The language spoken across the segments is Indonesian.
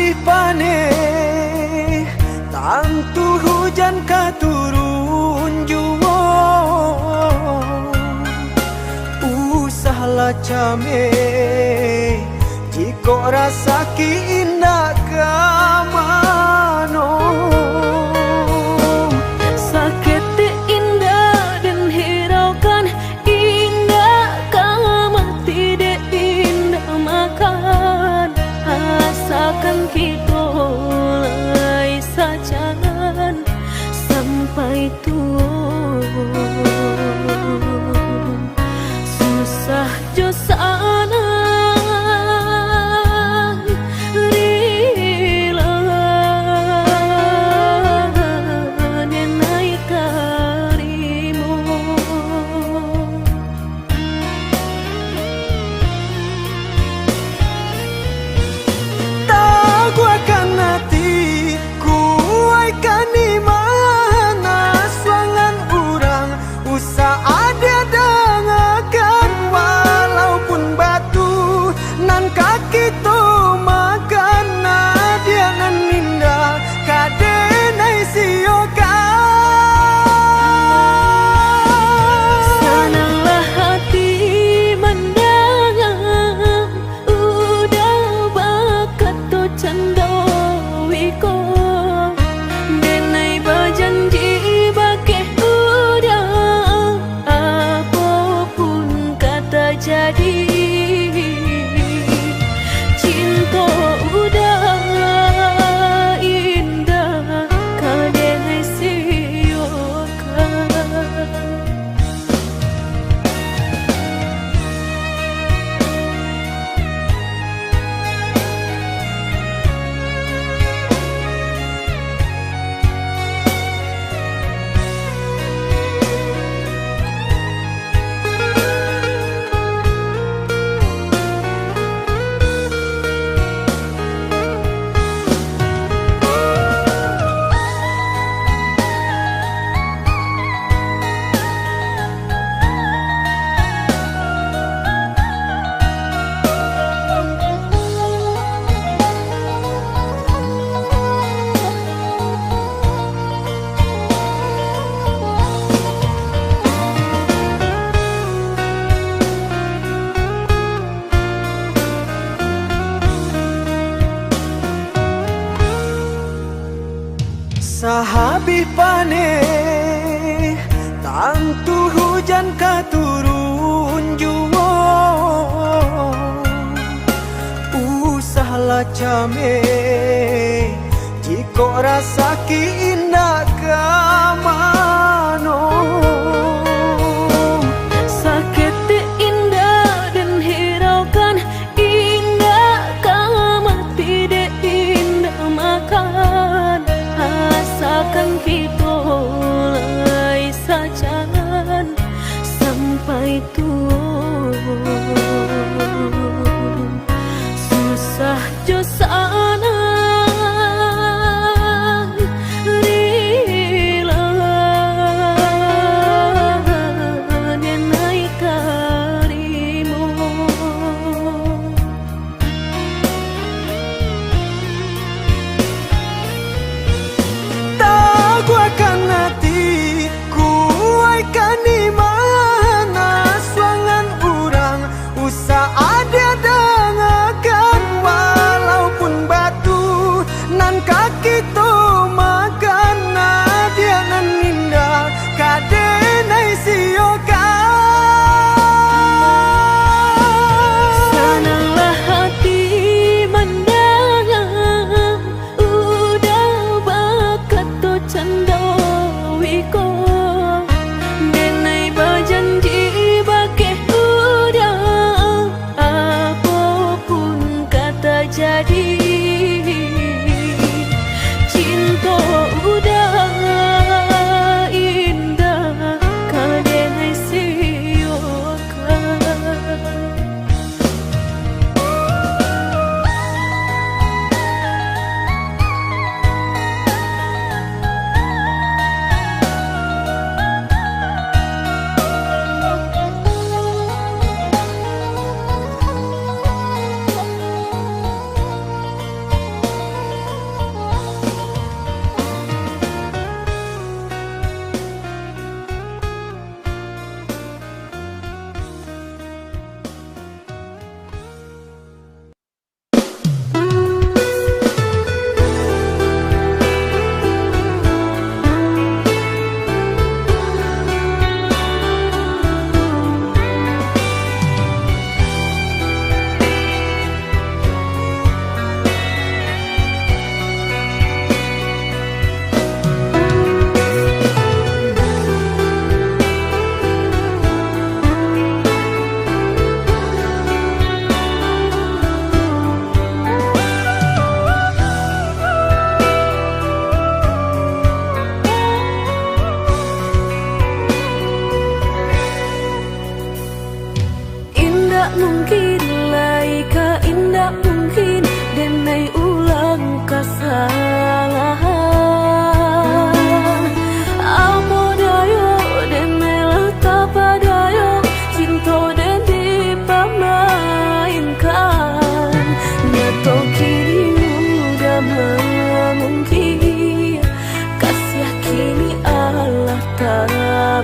Sahabih pane tantu hujan katurun juwo usahlah came jiko rasa ki indah kamano sakit indah dan hiraukan indah kama tidak indah makan asakan kita lai sajangan sampai tua susah jo sana Sahabih pane tantu hujan katurun juwo usahlah came jiko rasa ki indah kamano sakit indah dan hiraukan indah kama tidak indah makan asakan kita lai sajangan sampai tua susah jo sana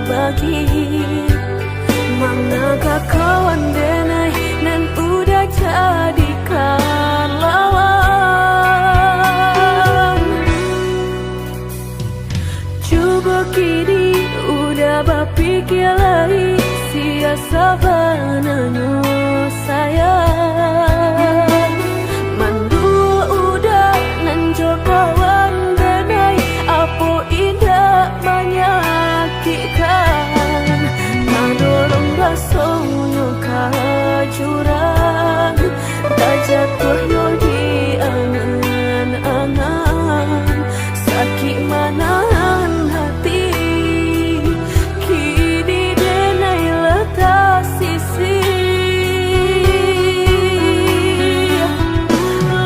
bagi. Manakah kawan denai nan udah jadikan lawan. Coba kini udah berpikir lagi, siasa bananyo sayang. Mandua udah nanjo kawan denai, apa indah menyakitkan. Nadorong rasonyo kajurang, tak jatuh yo di angan-angan. Sakit manahan hati, kini denai letak sisi.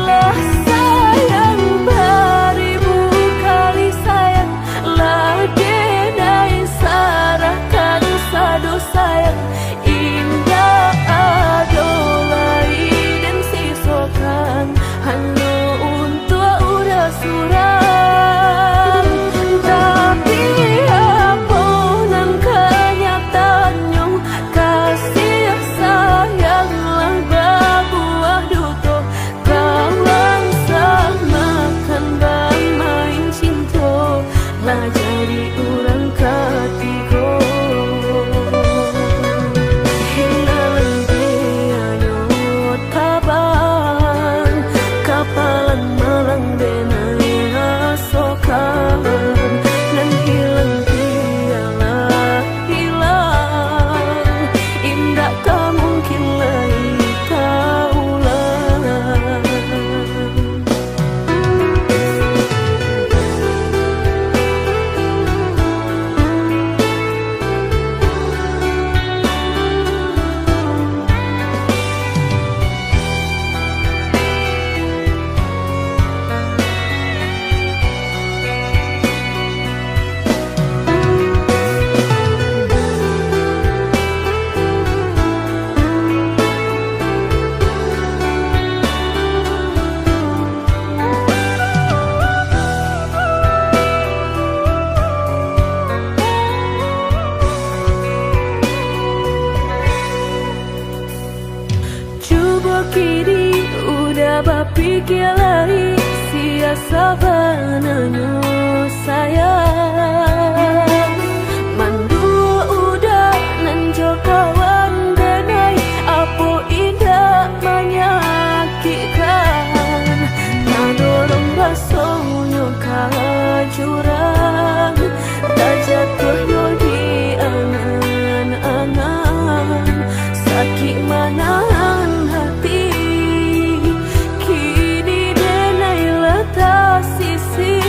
Lah sayang beribu kali sayang, lah denai sarahkan sadu sayang. Indah adolai dan sisokan hanya untuk udah suram. Tapi apa nan kenyataannya, kasih sayanglah berbuah duto. Kawan samakan bang main cinta, lah jadi orang ketiga. Hinalan dianyo tabang, kapalan malang denai asokan. Nan hilang dialah hilang, indah tak mungkin lagi terulang. Coba kini udah berpikir lagi, siasa bananyo sayang. Mandua udah nanjo kawan denai, apa indah menyakitkan. Nadorong rasonyo kajurang, tak jatuh yo di angan-angan. Sakit manahan hati, kini denai letak sisi.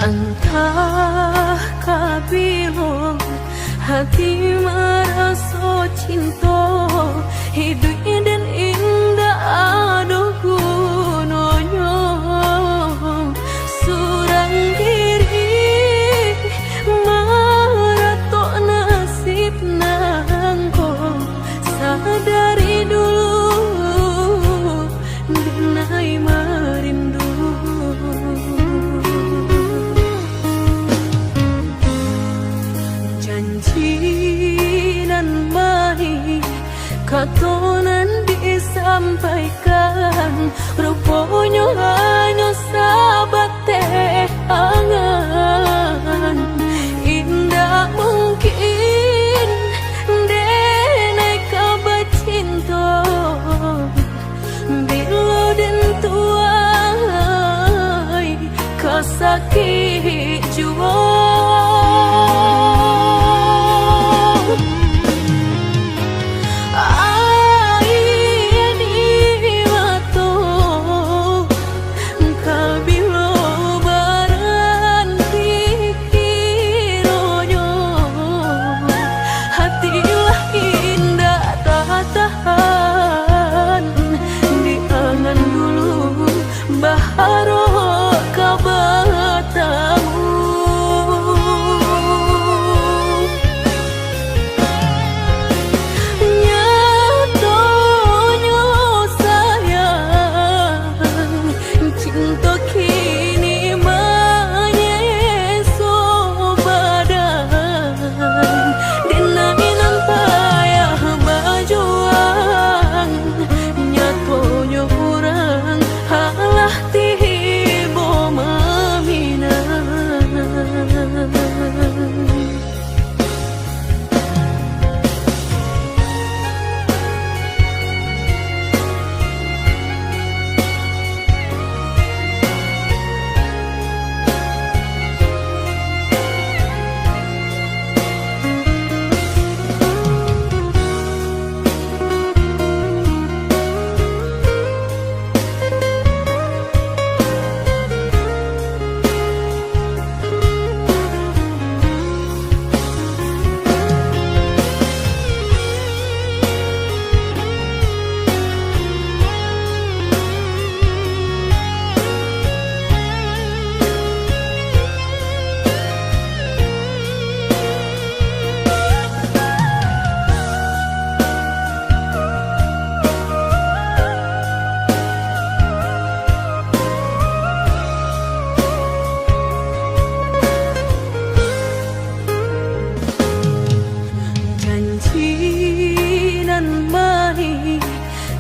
Entah kabilo hati merasa cinta, hidup dan indah aduh gunanya. Surang diri maratok nasib nangko, sadari dulu dinai merindu. Janji nan baik katonan disampaikan, rupanya hanya sahabat teh angan. Indah mungkin denai kabar cinta, bila dan tuai kasakit jua.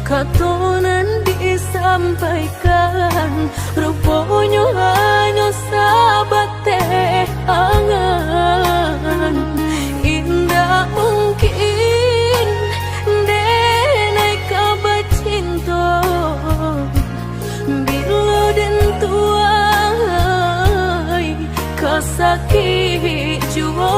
Katonan disampaikan, rupanya hanya sahabat teh angan. Indah mungkin denai kabar cinta, bila dan tuai kasakit jua.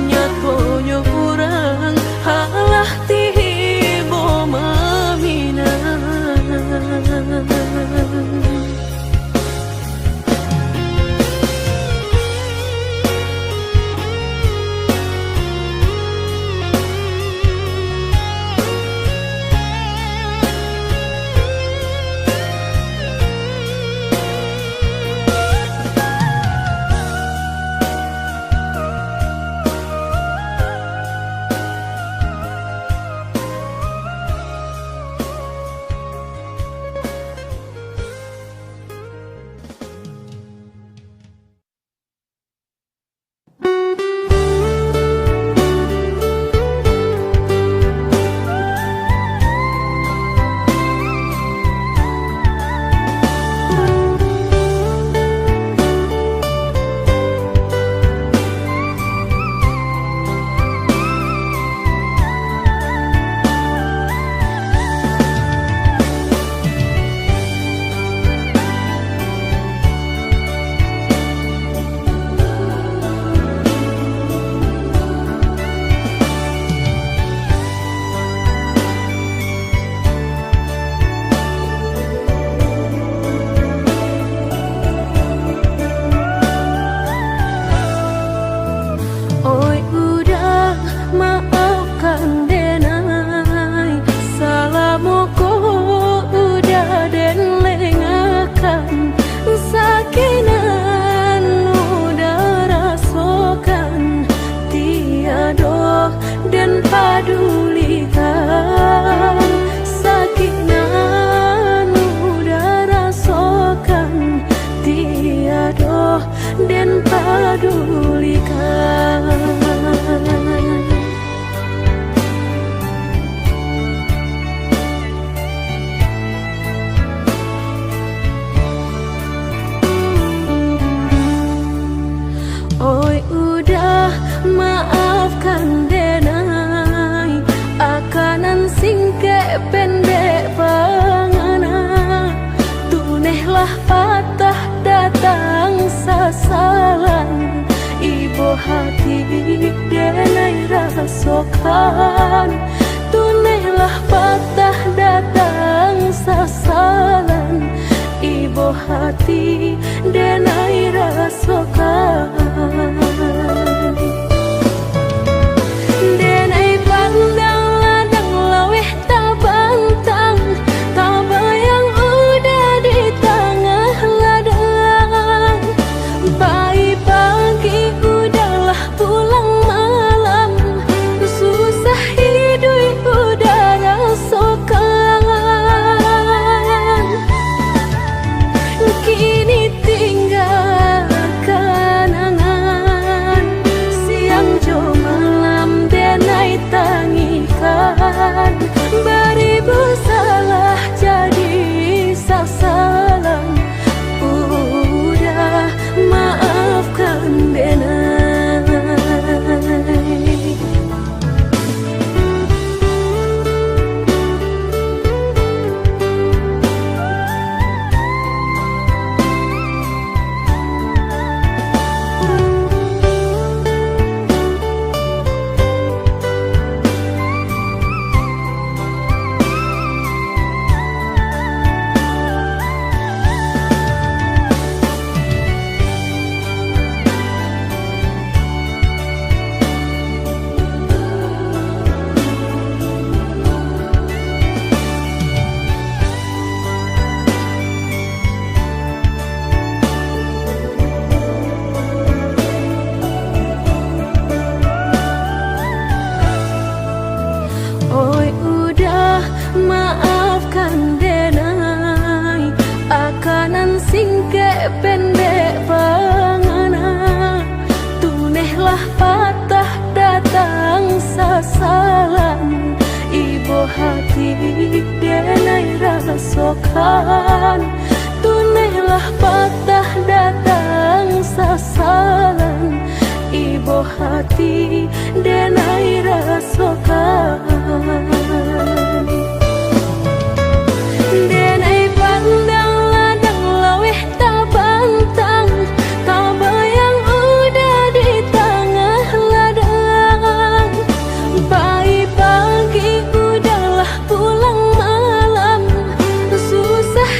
Nyatonya kurang halah singke pendek pangana, tunehlah patah datang sasalan. Ibu hati denai rasokan, tunehlah patah datang sasalan. Ibu hati denai rasokan. Denai pandang ladang laweh tabantang, tabayang udah di tengah ladang. Pagi udahlah pulang malam, susah hidup udah rasakan. Kini tinggal kenangan, siang jo malam denai tangikan. Beribu salah jadi sasalan, udah maafkan denai. Oi udah maafkan denai, akanan singke pendek pangana, tunehlah patah datang sasalan. Ibu hati denai rasokan, tunehlah patah datang sasalan. Ibu hati denai rasokan. Denai pandang ladang laweh tabantang, tabayang udah di tengah ladang. Pagi udahlah pulang malam, susah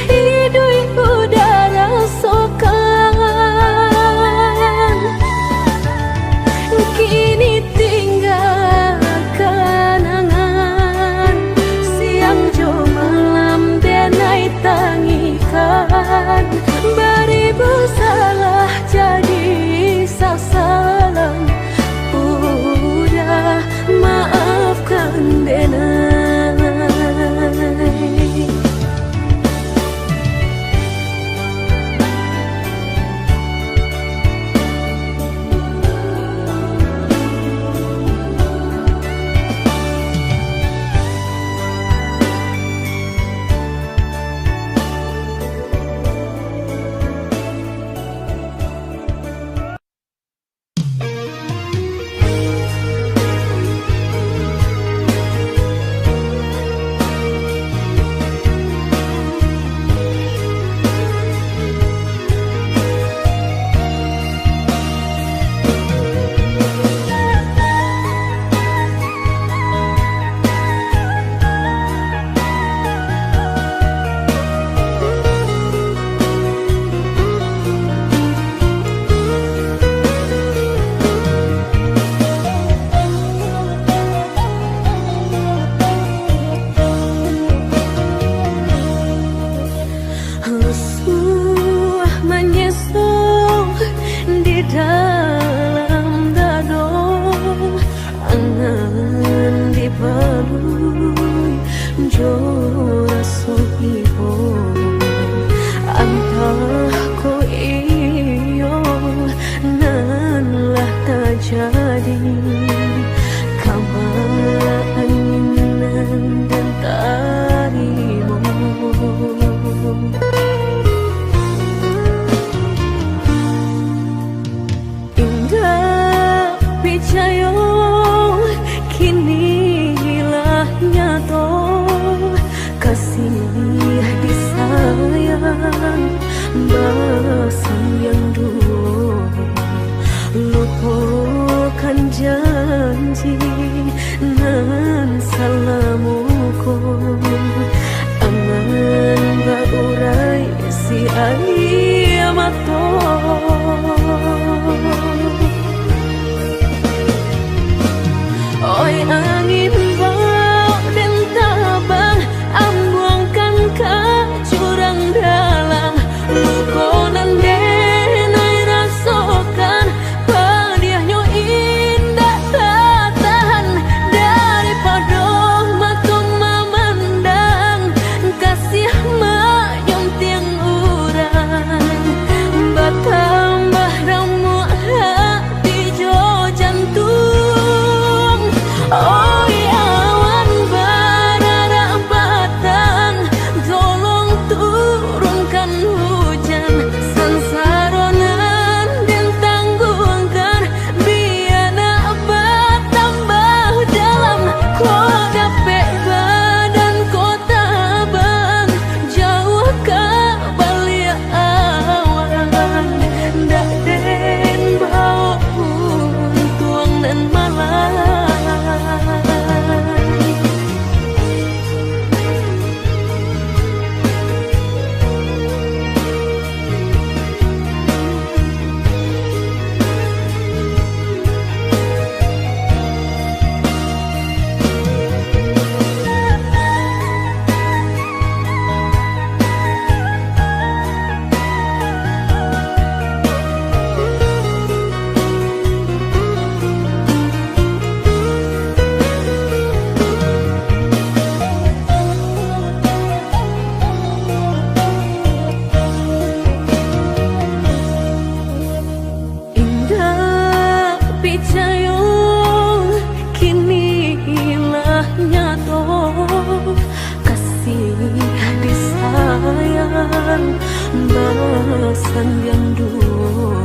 basan yang dulu,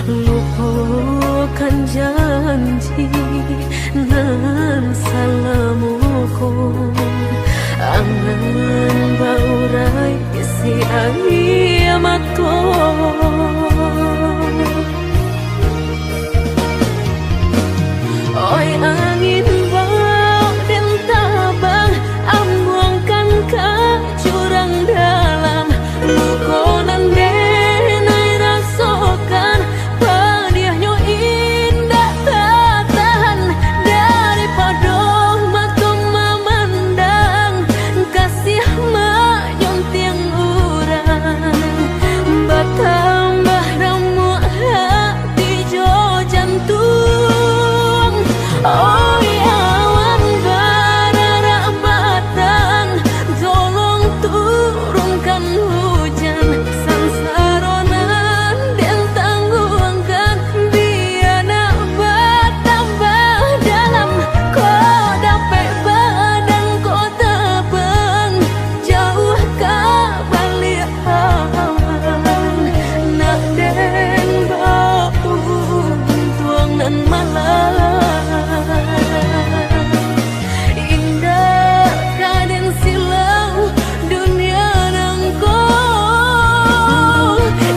lupakan janji nan salamuku, angan baurai si ayamato. Oi angin bau dan tabang, ambuangkan ke jurang dalam, lukonan denai rasakan, pedihnya indah tak tahan, daripada mata memandang kasih menyunting urang, bertambah ramu hati jo jantung. Oh awan barara batang, tolong turunkan hujan, sansaronan dan tangguhkan, biana bertambah dalam, kau dapat badan kau terbang, jauh ke balik awan, nak den bau tuang nan malam. Indah kaden silau dunia nangko,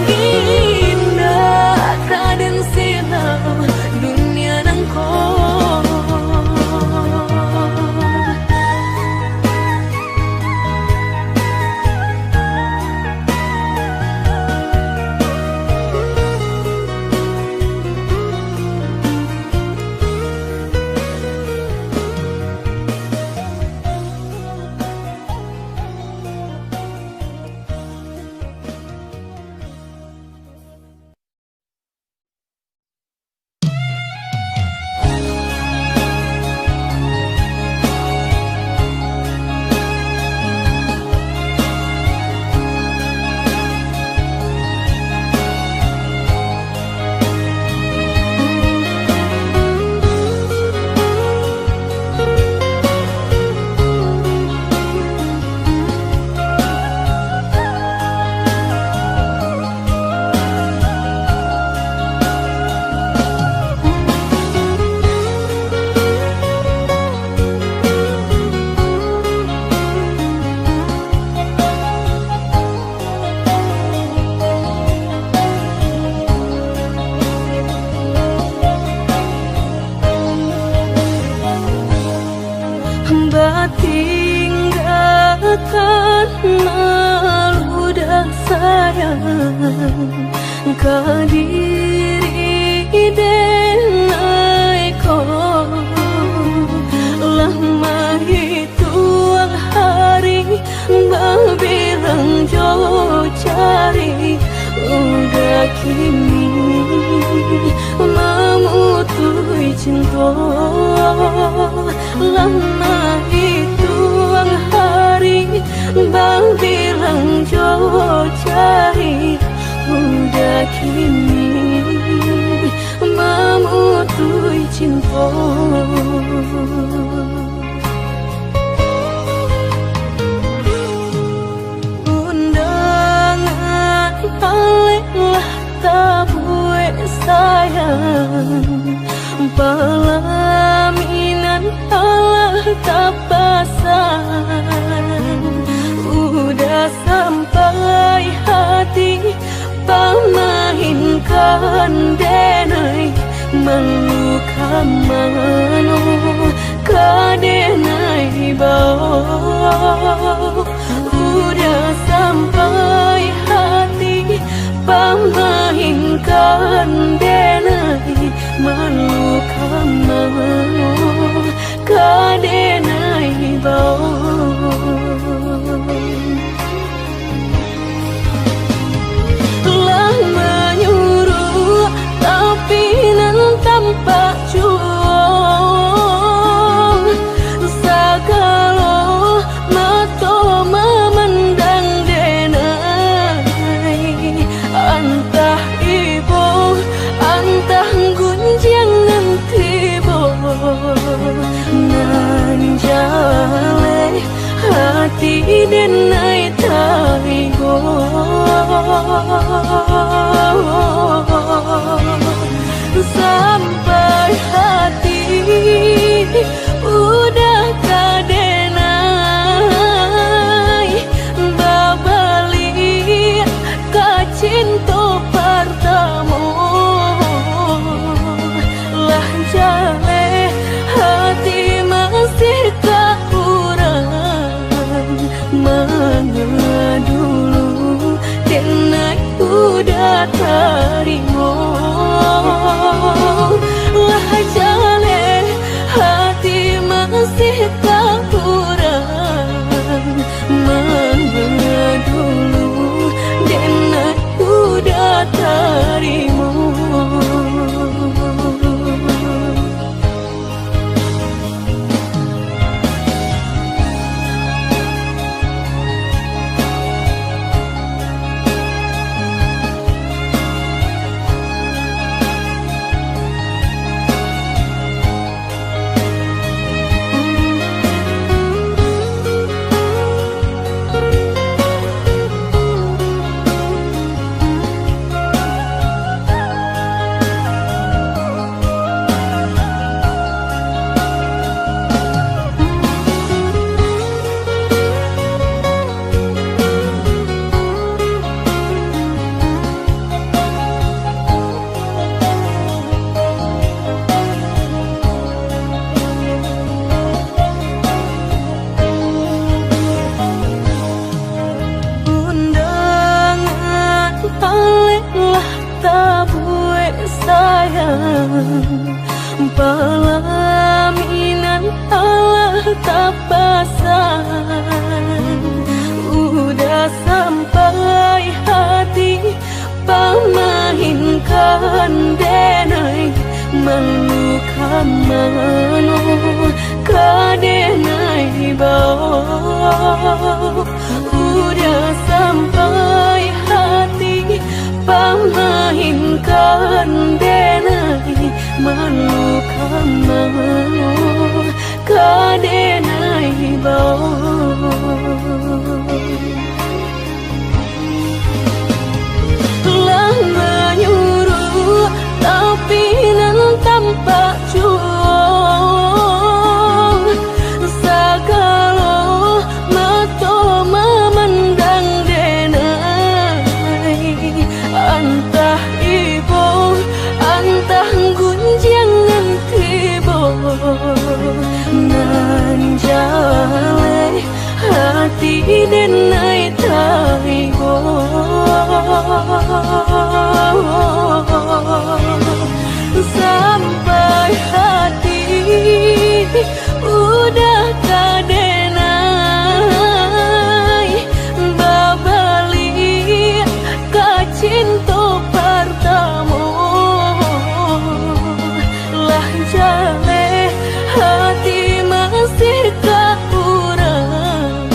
indah kaden silau dunia nangko. Tinggalkan maludah sayang, kadiri denai kau, lama hitung hari, berbilang jauh cari, udah kini memutui cinta, lama hitung hari, berbilang jauh cari, udah kini memutui cinta. Undangan paling tabue sayang, pelaminan Allah tak pasang, udah sampai hati pemainkan denai, meluka mano kadenai bau, udah sampai hati pemainkan denai, meluka mano kadenai bau. Telah menyuruh tapi nan tampak juang, segala mata memandang denai, antah ibu antah gunjangan tiba, nan jale hati denai taigo. sampai hati udah kadenai babali ka cinta pertama lah jale hati masih kurang mana dulu denai udah terima lah jale hati masih kurang mana dulu denai udah terima. Pelaminan Allah tak pasang udah sampai hati pamahinkan denai meluka mano kadenai bau udah sampai hati pamahinkan denai meluka mano kadenai bau telah menyuruh tapi nan tanpa cuong segala mata memandang denai antah ibu antah gunjangan tiba nan jale hati denai taibo sampai hati udah kadenai babali ka cinta pertama lah jale hati masih kurang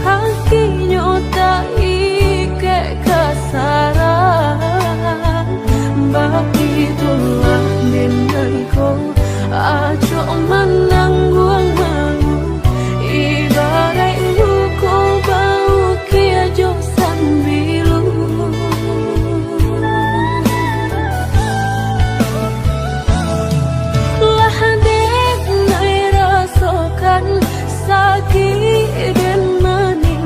kaki nyotai kekasaran. Begitulah nenekku ajo menanggung malu. Ibarat luku bau kia jo sambilu. Lah dek nai rasakan sakit dan manis.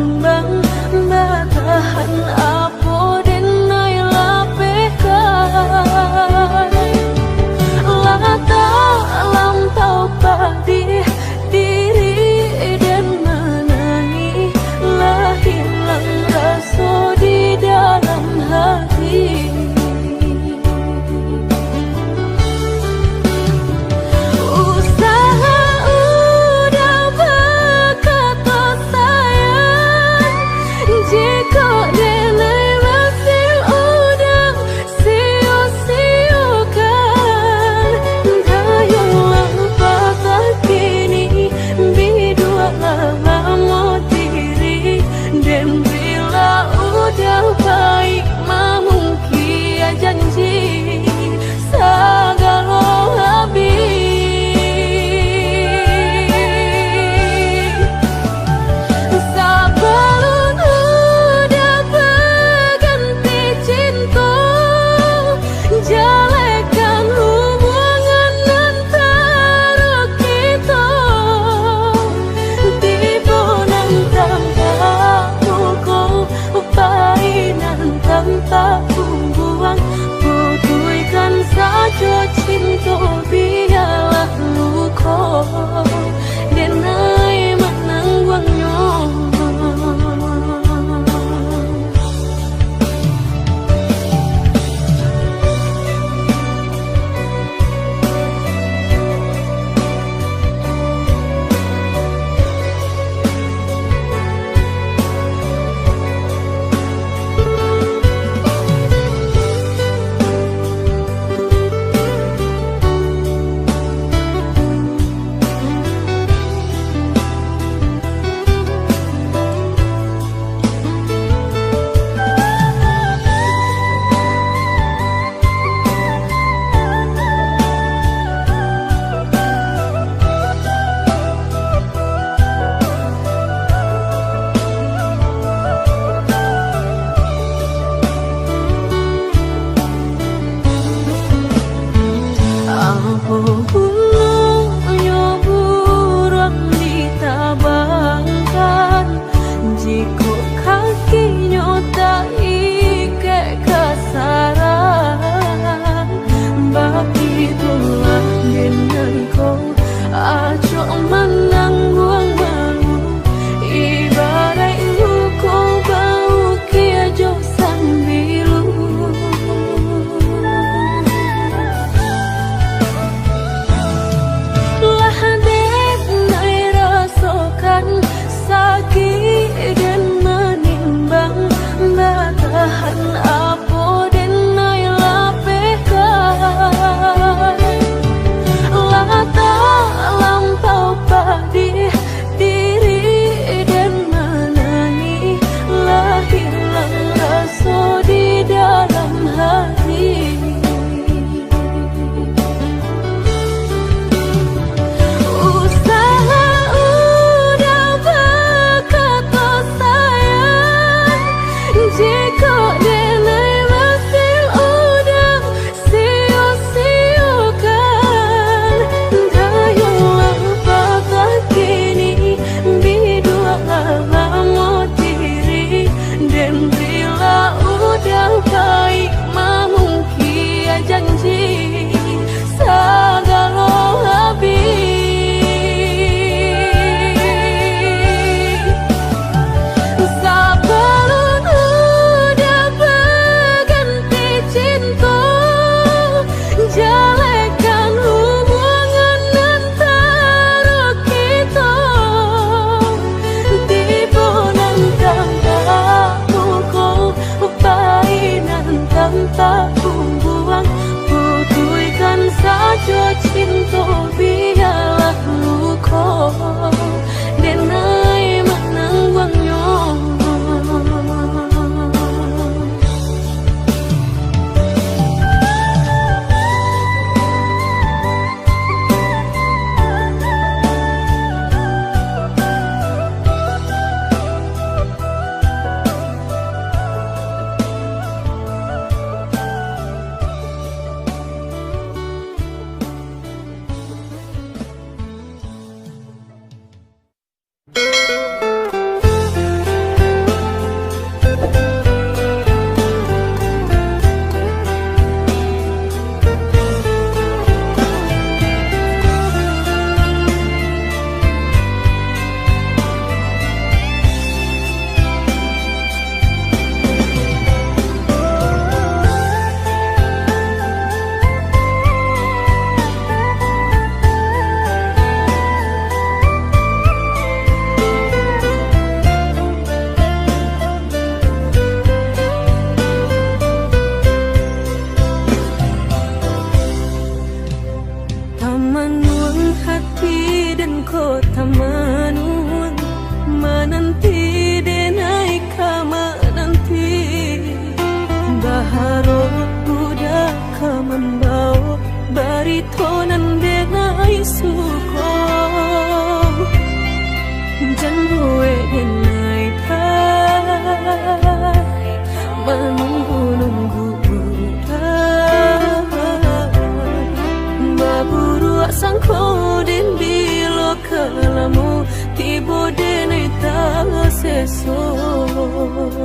esok.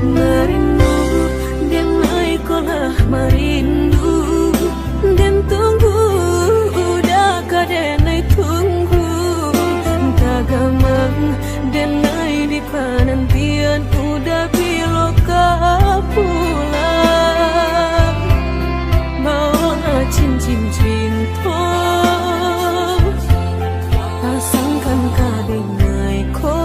Merindu dan naikolah merindu dan tunggu udah kadenai tunggu tagamang dan nai di panantian udah biloka pulang bawa cincin cinta pasangkan kadenai ko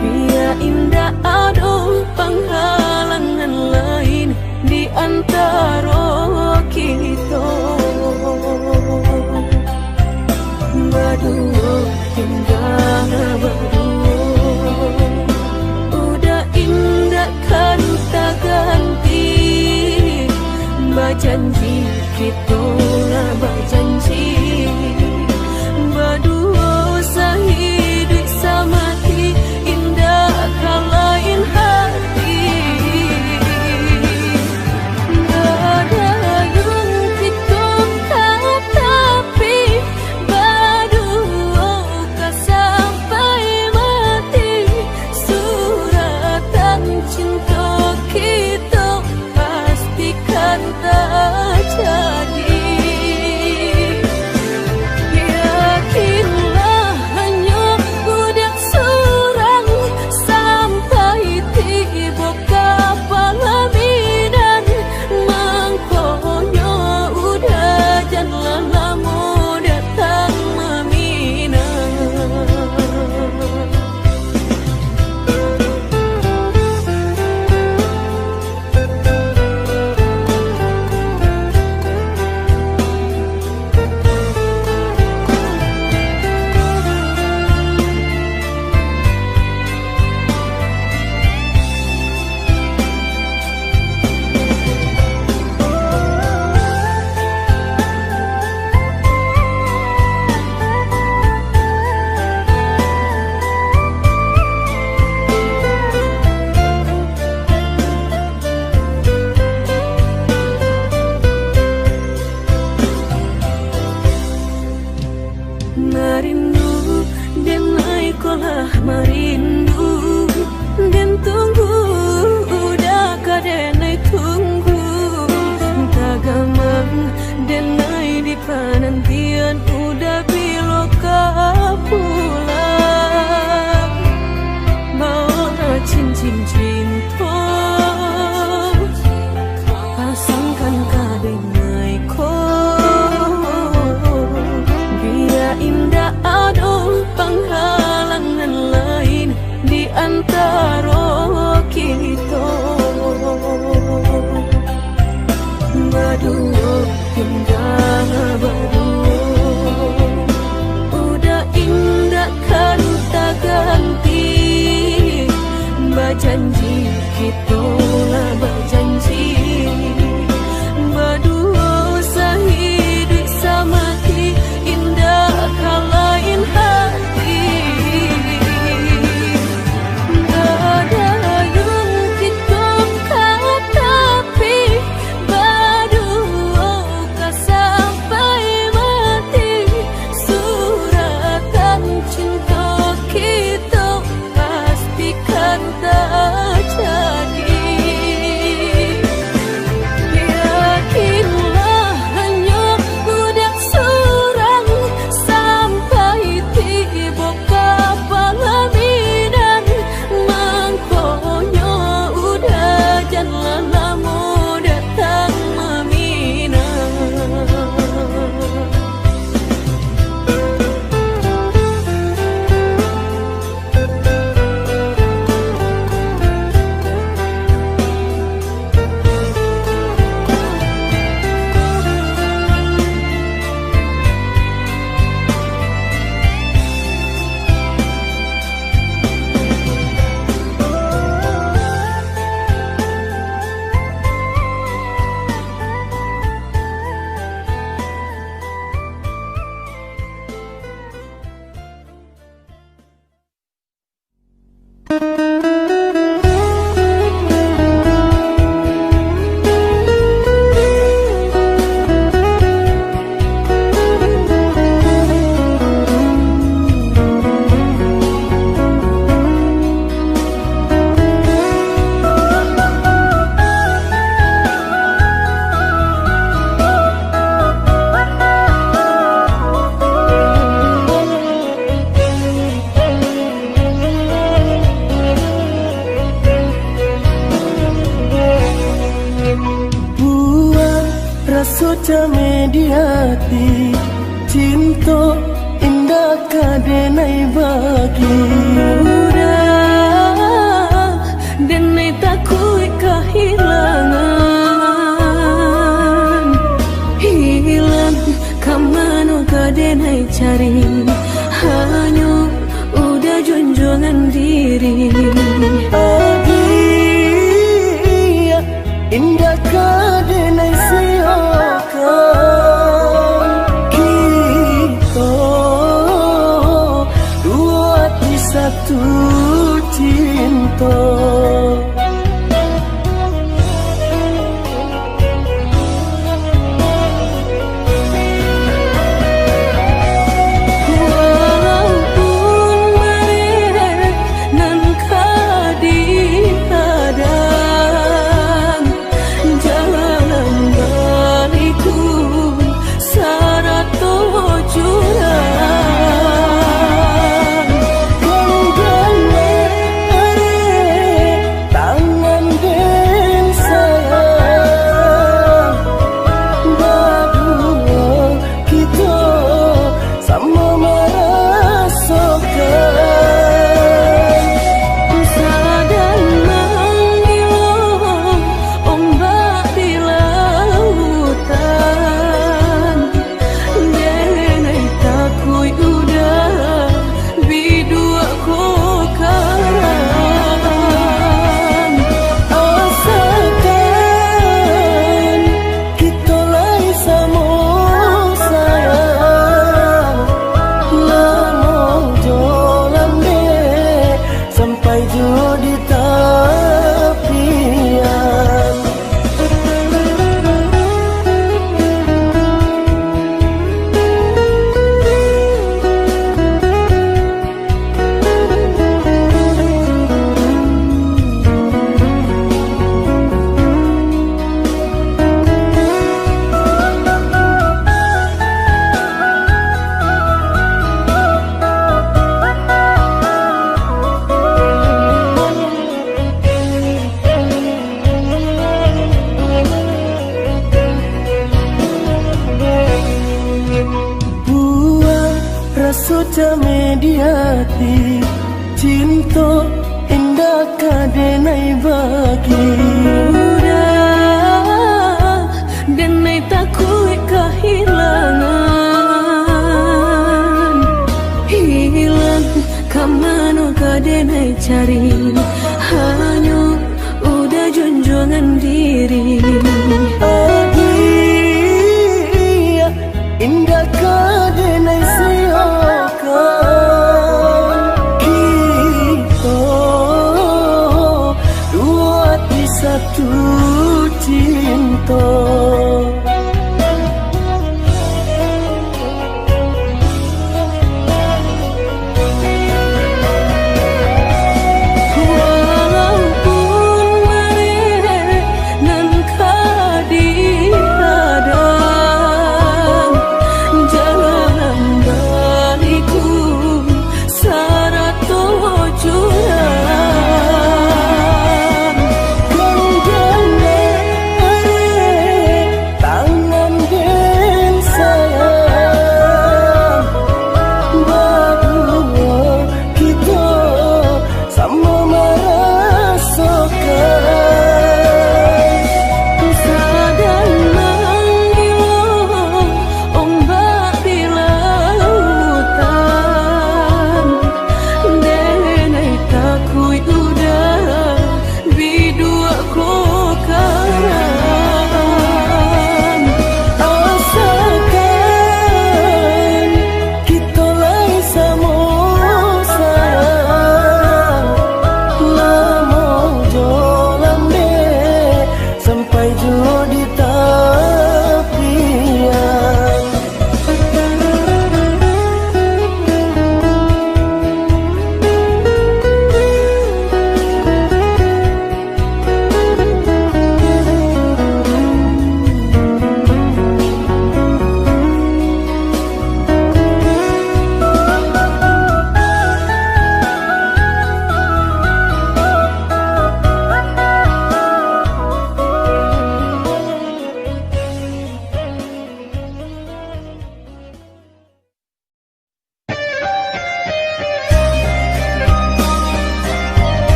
biar indah ada penghalangan lain di antara kita berdua tinggal berdua udah indah kan tak ganti berjanji kita lah berjanji berdua sehidup semati indah kan lain hati ada yang kita tapi berdua kan sampai mati suratan cinta kita pastikan tak jadi. mediati cinta indah kadenai bagi udah denai takui kehilangan hilang kamano kadenai cari hanya udah junjungan diri adia indah kadenai siakan kita dua di satu cinta sudah mediati cinta indah kadenai bagi udah denai takui kehilangan hilang kamano kadenai cari hanya udah junjungan diri adia indah kadenai satu cinta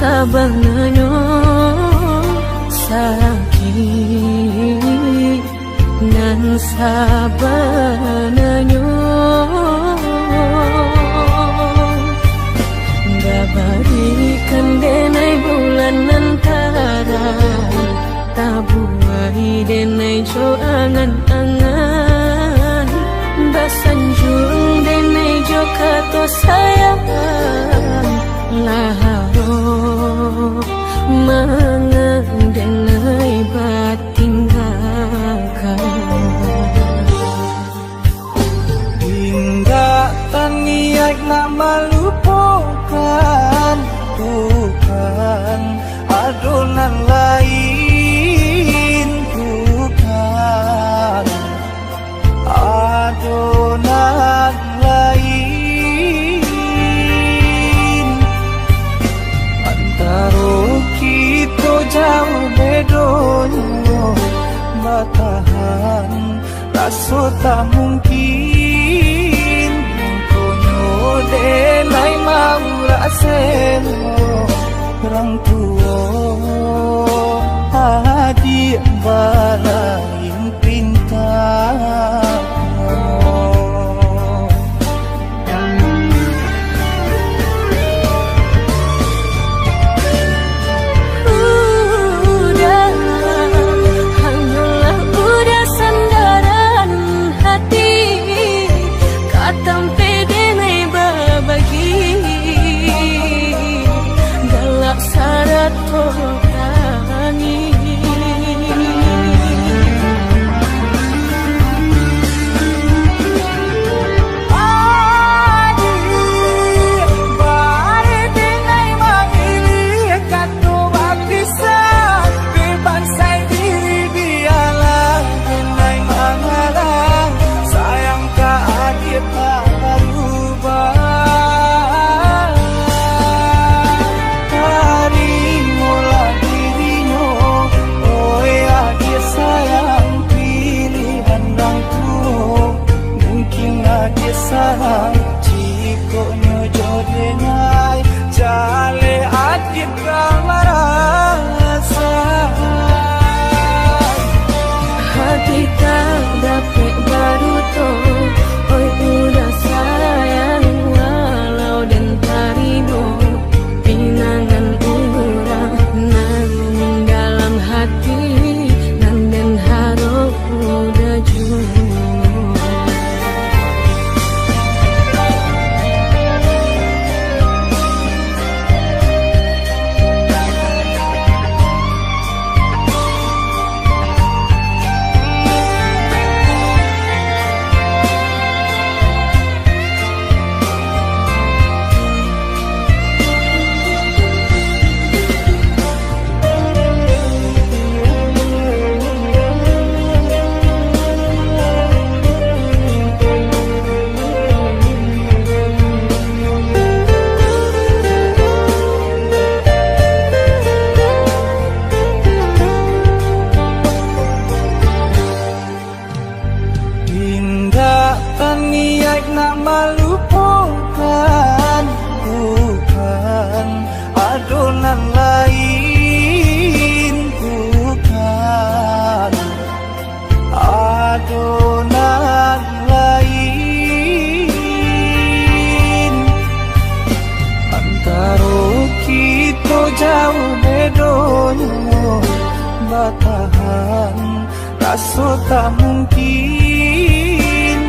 sabananyo sakit nan sabananyo barikan denai bulan antara tabuai denai jo angan-angan basanjung denai jo kato sayang laharo mangan denai batinggalkan hingga taniak nama lupakan bukan adonan lain bukan adonan lain antara kita jauh bedonyo batahan rasa tak mungkin konyo denai mau rasen orang tua adik balain pintar rasa tak mungkin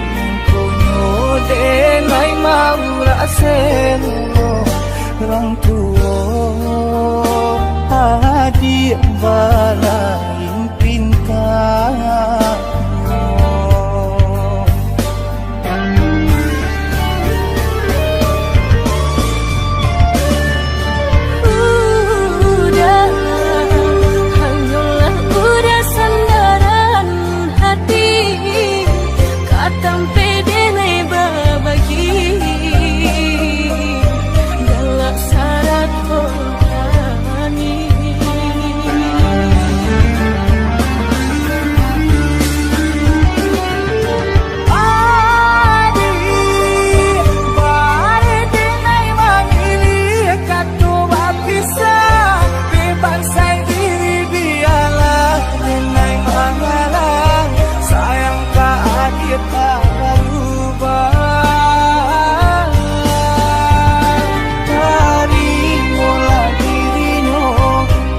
konyo denai mau rasen orang tua adik balain pintar galak syarat kau dia tak berubah. Dari mulai dirinya,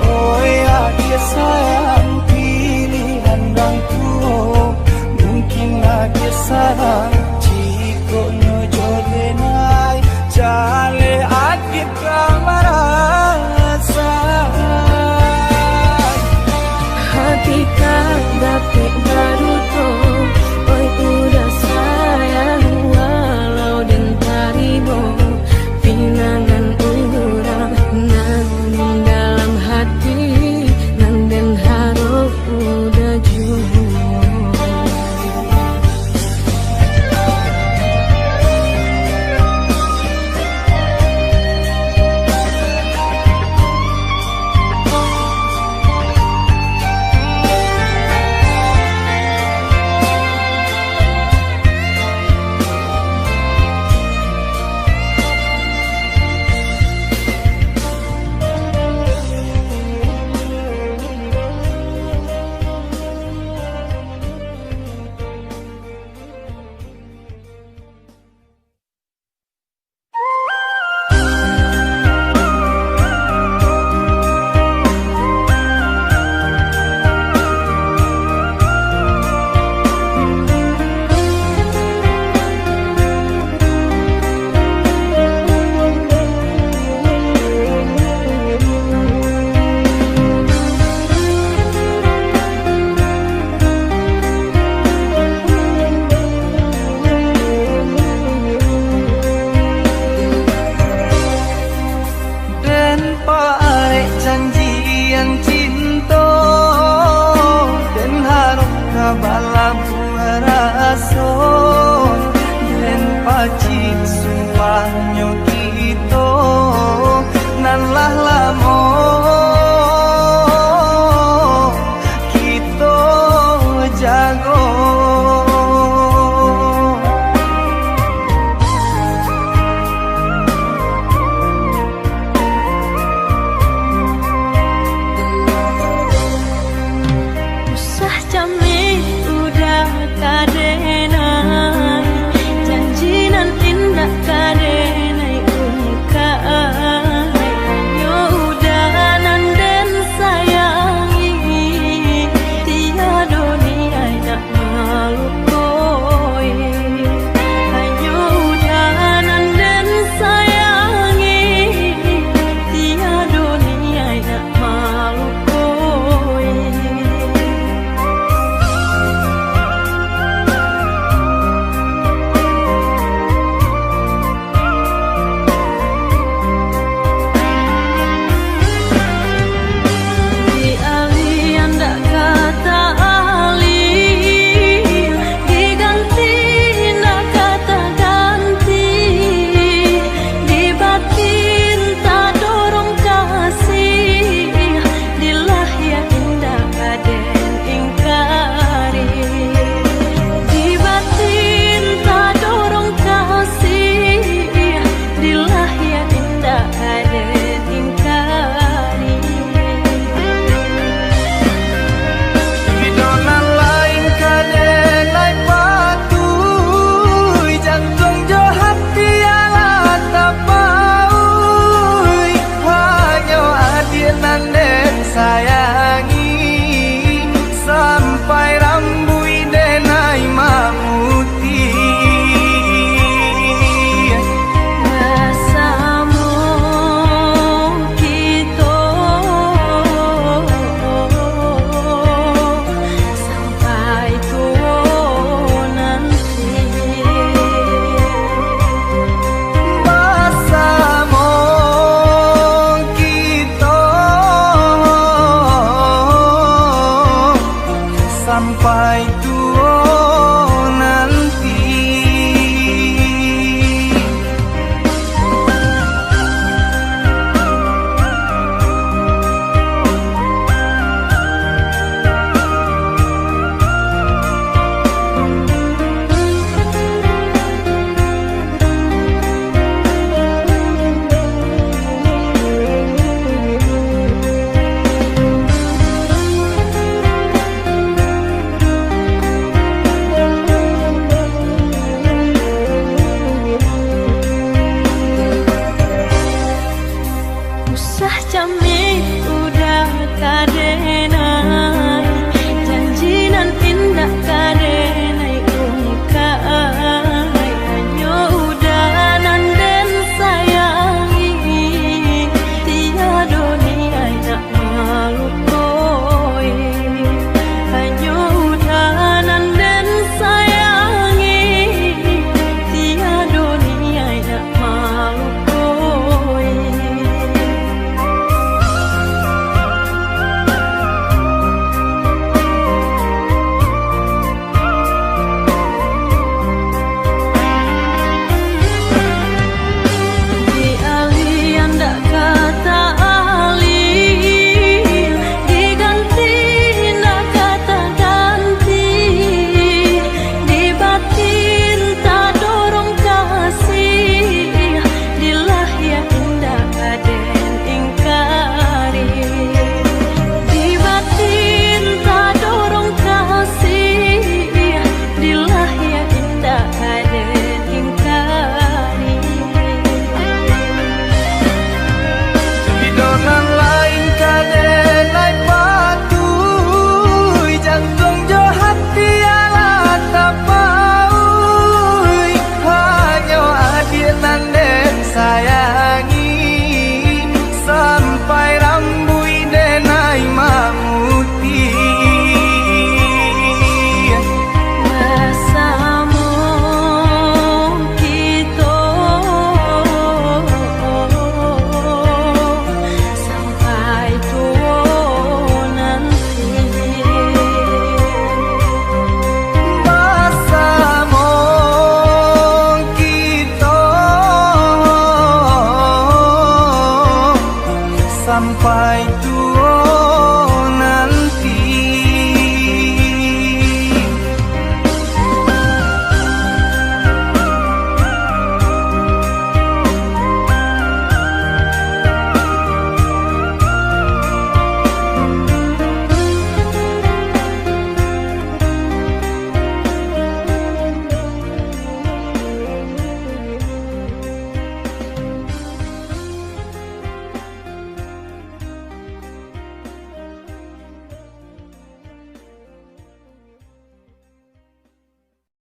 oh ya dia sayang pilihan orang tua. Mungkin dia sarang jika nyojo denai jale akit kamarasa. Hati tak dapat baruto, oi udah sayang walau dan taribo. Pinangan urang nan dalam hati, nan den harap udah jujur. Sumpah nyo kita nan lah lamo